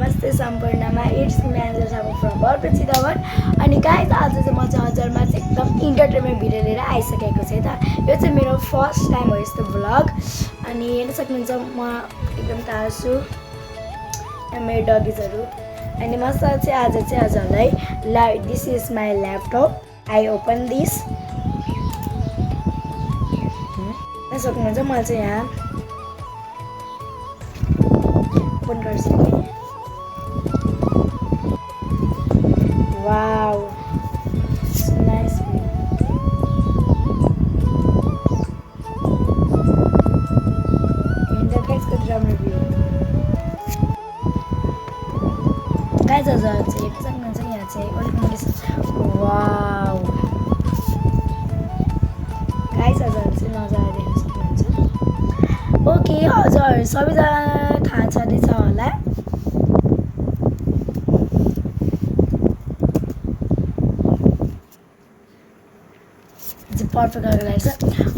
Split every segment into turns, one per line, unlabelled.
नमस्ते सम्पूर्णमा it's me Angel Thapa from बरपेची दवर अनि गाइस आज चाहिँ म चाहिँ हजुरमा चाहिँ एकदम इन्टरटेनमेन्ट भिडियो लिएर आइसकेको छु त। यो चाहिँ मेरो फर्स्ट टाइम हो यस्तो भ्लग अनि हेर्न सक्नुहुन्छ म एकदम टाढा छु मेरो डगिजहरु अनि मसँग चाहिँ आज चाहिँ हजुरलाई this is my laptop I open this हेर्न सक्नुहुन्छ म चाहिँ यहाँ ओपन गर्छु कि wow it's nice view and the guys को ड्रम रिभ्यू गाइस हजुर चाहिँ हेर्न सक्नुहुन्छ यहाँ चाहिँ ओल्ड वाउ गाइस हजुर चाहिँ नजारा देख्न सक्नुहुन्छ। ओके हजुर सबैजना थाहा छँदैछ होला पर्फेक्ट गरेको रहेछ।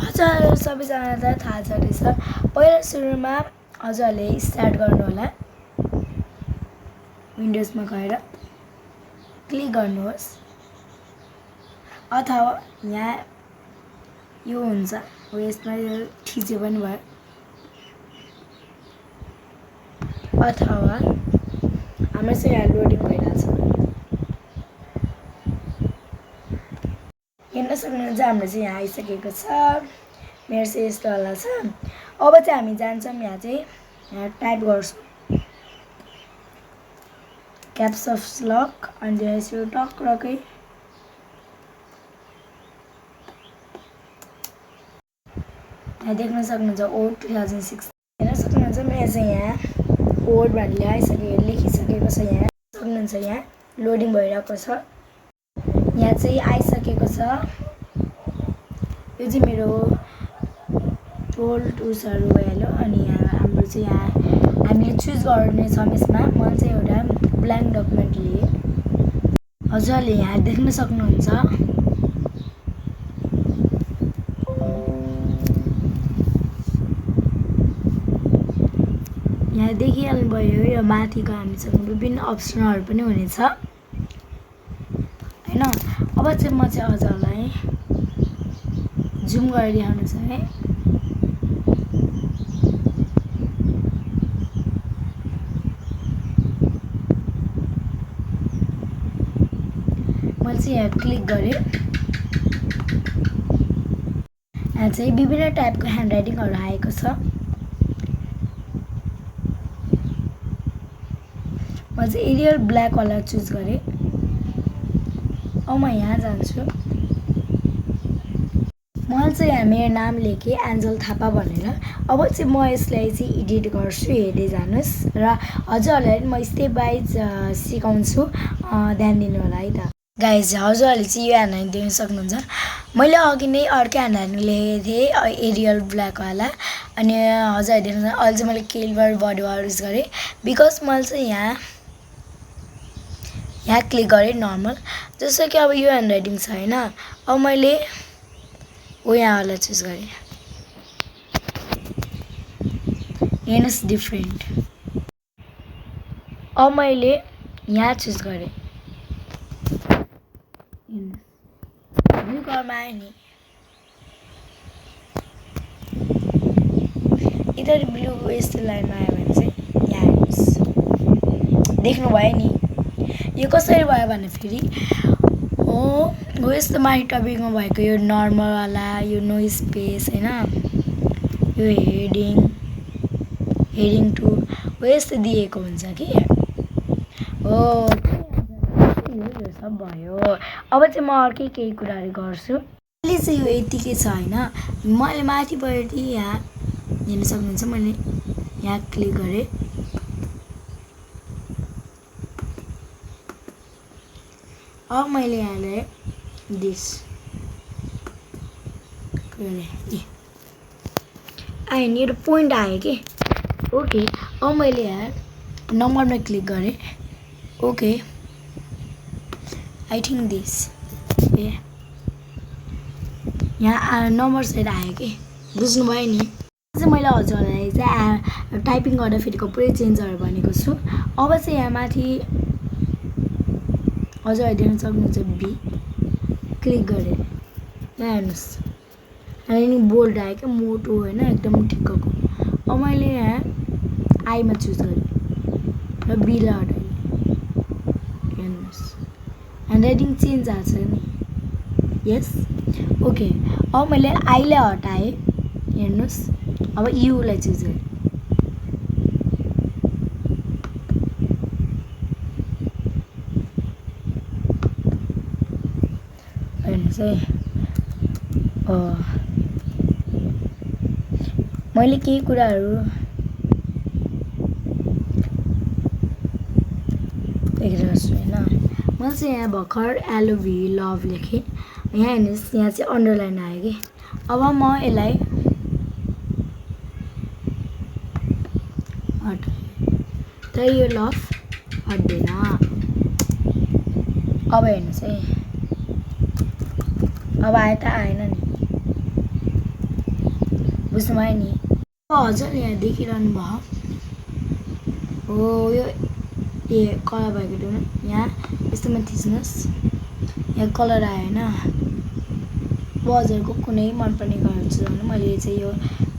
हजुर सबैजनालाई थाहा छ रहेछ। पहिला सुरुमा हजुरले स्टार्ट गर्नु होला विन्डोजमा गएर क्लिक गर्नुहोस् अथवा यहाँ यो हुन्छ हो यसमा थिचे पनि भयो अथवा हाम्रो चाहिँ यहाँ लोडिङ भइरहेछ हेर्न सक्नुहुन्छ हाम्रो चाहिँ यहाँ आइसकेको छ। मेरो चाहिँ यस्तो वाला छ। अब चाहिँ हामी जान्छौँ यहाँ चाहिँ यहाँ टाइप गर्छौँ क्याप्स अफ लक अनि त्यसो टक्रकै यहाँ देख्न सक्नुहुन्छ ओड 2006 हेर्न सक्नुहुन्छ मेरो चाहिँ यहाँ ओड भनेर लेखिसकेको छ। यहाँ सक्नुहुन्छ यहाँ लोडिङ भइरहेको छ। यहाँ चाहिँ आइसकेको छ। यो चाहिँ मेरो टोल टुल्सहरु भइहाल्यो अनि यहाँ हाम्रो चाहिँ यहाँ हामीले चुज गर्ने छौँ यसमा। म चाहिँ एउटा ब्ल्याङ्क डकुमेन्ट लिएँ। हजुरले यहाँ देख्न सक्नुहुन्छ यहाँ देखिहाल्नुभयो यो माथिको हामीसँग विभिन्न अप्सनहरु पनि हुनेछ हैन। अब चाहिँ म चाहिँ हजुरलाई जुम गरेर देखाउन चाहे। म चाहिँ यहाँ क्लिक गरे यहाँ चाहिँ विभिन्न टाइपको ह्यान्ड राइटिङहरु आएको छ। म चाहिँ एरियल ब्ल्याक वाला चुज गरे। अब म यहाँ जान्छु। मैले चाहिँ यहाँ मेरो नाम लेखेँ एन्जल थापा भनेर। अब चाहिँ म यसलाई चाहिँ एडिट गर्छु हेर्दै जानुस् र हजुरहरूलाई म स्टेप बाइ सिकाउँछु ध्यान दिनु होला है त। गाइज हजुरहरूले चाहिँ यो ह्यान्ड राइटिङ देख्न सक्नुहुन्छ। मैले अघि नै अर्कै ह्यान्ड राइटिङ लेखेको थिएँ एरियल ब्ल्याक वाला अनि हजुरहरूले देख्न अहिले चाहिँ मैले केलबर बडी वाल युज गरेँ बिकज मैले चाहिँ यहाँ क्लिक गरेँ नर्मल जस्तो कि अब यो ह्यान्ड राइटिङ छ हैन। अब मैले ओ यहाँ वाला चुज गरेँ हेर्नुस् डिफ्रेन्ट। अब मैले यहाँ चुज गरेँ ब्लू कलरमा आयो नि इधर ब्लू यस्तो लाइनमा आयो भने चाहिँ यहाँ हेर्नुस् देख्नु भयो नि यो कसरी भयो भने फेरि हो यस्तो माथि टपिकमा भएको यो नर्मल वाला यो नो स्पेस हैन यो हेडिङ टु हो यस्तो दिएको हुन्छ कि हो यो सब भयो। अब चाहिँ म अर्कै केही कुराहरु गर्छु। अहिले चाहिँ यो यतिकै छ हैन। मैले माथिबाट यहाँ हेर्न सक्नुहुन्छ मैले यहाँ क्लिक गरेँ। अब मैले यहाँलाई दिस आयो नि एउटा पोइन्ट आयो कि ओके। अब मैले यहाँ नम्बरमा क्लिक गरेँ ओके आई थिङ्क दिस ए यहाँ नम्बर सेट आयो कि बुझ्नुभयो नि। चाहिँ मैले हजुरलाई चाहिँ टाइपिङ गर्दाफेरिको पुरै चेन्जहरू भनेको छु। अब चाहिँ यहाँ माथि अझ हेर्न सक्नुहुन्छ बी क्लिक गरेर यहाँ हेर्नुहोस् अनि बोल्ड आयो क्या मोटो होइन एकदम ठिक्कको। अब मैले यहाँ आईमा चुज गरेँ र बीलाई हटाएँ हेर्नुहोस् ह्यान्डराइटिङ चेन्ज आएको छ नि यस ओके। अब मैले आईलाई हटाएँ हेर्नुहोस् अब युलाई चुज गरेँ हेर्नुहोस् है मैले केही कुराहरू लेखिरहेको छु होइन। मैले चाहिँ यहाँ भर्खर एलोभी लभ लेखेँ यहाँ हेर्नुहोस् यहाँ चाहिँ अन्डरलाइन आयो कि। अब म यसलाई हटाएँ तर यो लभ हट्दैन। अब हेर्नुहोस् है अब आयो त आएन नि बुझ्नुभयो नि। हजुर यहाँ देखिरहनु भयो हो यो कलर भएको ठाउँमा यहाँ यस्तोमा थिच्नुहोस् यहाँ कलर आयो होइन। अब हजुरको कुनै मनपर्ने कलर चुज गर्नु मैले चाहिँ यो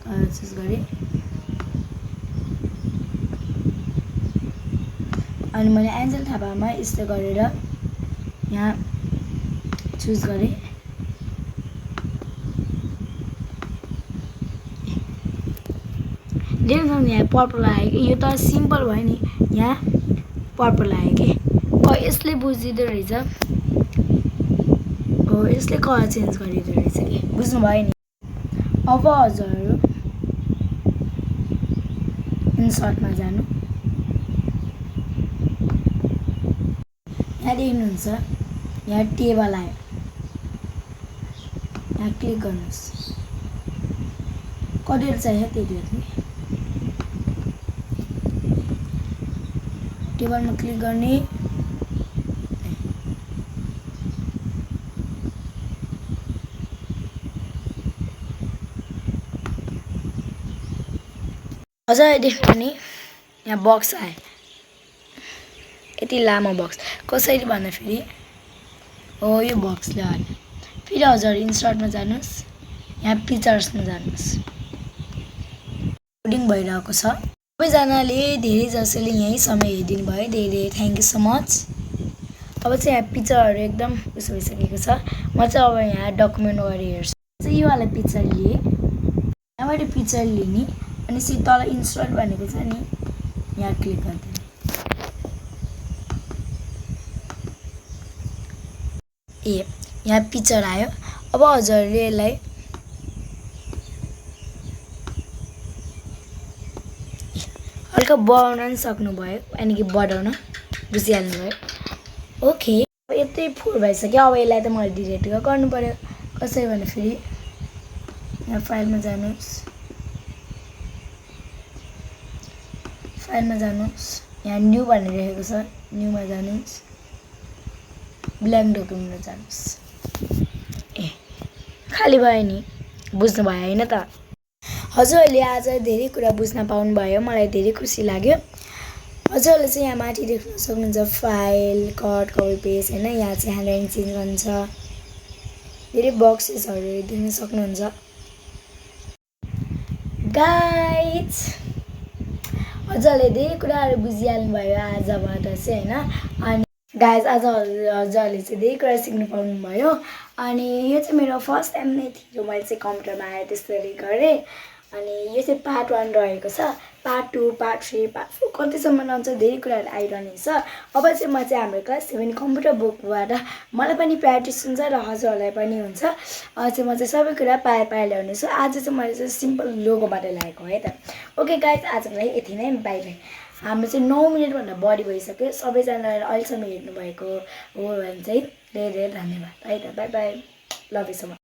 कलर चुज गरेँ अनि मैले एन्जल थापामा यस्तो गरेर यहाँ चुज गरेँ। देख्नु यहाँ पर्पल आयो कि यो त सिम्पल भयो नि यहाँ पर्पल आयो कि। यसले बुझिँदो रहेछ हो यसले कलर चेन्ज गरिदिँदो रहेछ कि बुझ्नुभयो नि। अब हजुरहरू इन्सर्टमा जानु यहाँ देख्नुहुन्छ यहाँ टेबल आयो यहाँ क्लिक गर्नुहोस् कतिवटा चाहियो त्यति हो टेबलमा क्लिक गर्ने अझ देख्नु नि यहाँ बक्स आयो यति लामो बक्स कसरी भन्दाखेरि हो यो बक्सले हाल्यो। फेरि हजुर इन्सर्टमा जानुहोस् यहाँ पिक्चर्समा जानुहोस् लोडिङ भइरहेको छ। सबैजनाले धेरै जसोले यहीँ समय हेरिदिनु भयो धेरै थ्याङ्क यू सो मच। अब चाहिँ यहाँ पिक्चरहरू एकदम उस भइसकेको छ। म चाहिँ अब यहाँ डकुमेन्ट गरेर हेर्छु चाहिँ यो वाला पिक्चर लिएँ यहाँबाट पिक्चर लिने अनि चाहिँ तल इन्सर्ट भनेको छ नि यहाँ क्लिक गरिदिनु यहाँ पिक्चर आयो। अब हजुरले यसलाई हल्का बढाउन पनि सक्नुभयो यानि कि बढाउन बुझिहाल्नुभयो ओके। अब यतै फुल भइसक्यो अब यसलाई त मैले डिलिट गर्नु पर्यो कसरी भने फेरि यहाँ फाइलमा जानुहोस् यहाँ न्यू भनेर लेखेको छ न्यूमा जानुहोस् ब्ल्याङ्क डकुमेन्टमा जानुहोस् खाली भयो नि बुझ्नुभयो होइन त। हजुरहरूले आज धेरै कुरा बुझ्न पाउनुभयो मलाई धेरै खुसी लाग्यो। हजुरहरूले चाहिँ यहाँ माथि देख्न सक्नुहुन्छ फाइल कट कपी पेस्ट होइन यहाँ चाहिँ ह्यान्डराइटिङ चेन्ज गर्नु छ धेरै बक्सेसहरू देख्न सक्नुहुन्छ गाइज। हजुरहरूले धेरै कुराहरू बुझिहाल्नु भयो आजबाट चाहिँ होइन। अनि गाइज आज हजुरहरूले चाहिँ धेरै कुरा सिक्नु पाउनुभयो अनि यो चाहिँ मेरो फर्स्ट टाइम नै थियो मैले चाहिँ कम्प्युटरमा आएर त्यसरी गरेँ अनि यो चाहिँ पार्ट 1 रहेको छ पार्ट 2 पार्ट 3 पार्ट 4 कतिसम्म रहन्छ धेरै कुराहरू आइरहनेछ। अब चाहिँ म चाहिँ हाम्रो क्लास 7 कम्प्युटर बुकबाट मलाई पनि प्र्याक्टिस हुन्छ र हजुरहरूलाई पनि हुन्छ चाहिँ म चाहिँ सबै कुरा पाएर ल्याउनेछु। आज चाहिँ मैले चाहिँ सिम्पल लोगोबाट ल्याएको है त ओके गाइज आजको लागि यति नै बाई बाई। हाम्रो चाहिँ 9 मिनटभन्दा बढी भइसक्यो सबैजनाले अहिलेसम्म हेर्नुभएको हो भने चाहिँ धेरै धेरै धन्यवाद है त by by love you so much.